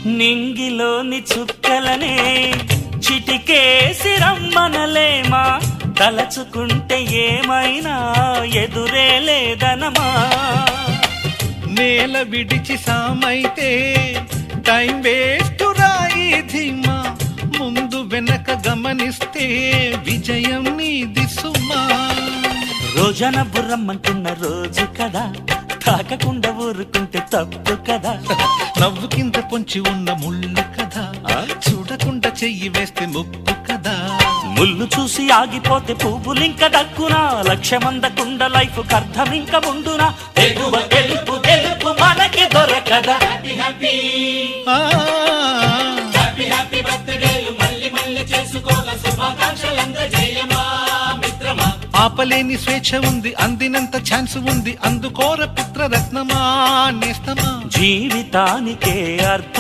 నింగిలోని చుక్కలనే చిటికేసి రమ్మనలేమా, తలచుకుంటే ఏమైనా ఎదురే లేదనమా. నేల విడిచి సామైతే టైం వేస్ట్ రాయి ధీమా, ముందు వెనక గమనిస్తే విజయం నీది సుమా. రోజన బుర్రమ్మంటున్న రోజు కదా, తాకకుండా ఊరుకుంటే తప్పు కదా. నవ్వు కింద పొంచి ఉన్న ముళ్ళు కదా, చూడకుండా చెయ్యి వేస్తే ముప్పు కదా. ముళ్ళు చూసి ఆగిపోతే పువ్వులింక దక్కునా, లక్ష్యమందకుండ లైఫ్ అర్థం ఇంక ముందునా. ఎగువ గెలుపు గెలుపు మనకి దొరకదా. హ్యాపీ బర్త్డేలు మళ్ళీ మళ్ళీ చేసుకోగా, శుభాకాంక్షలందజేయమా మిత్రమా. ఆపలేని స్వేచ్ఛ ఉంది, అందినంత ఛాన్స్ ఉంది, అందుకోర పుత్ర రత్నమా నేస్తమా. జీవితానికే అర్థం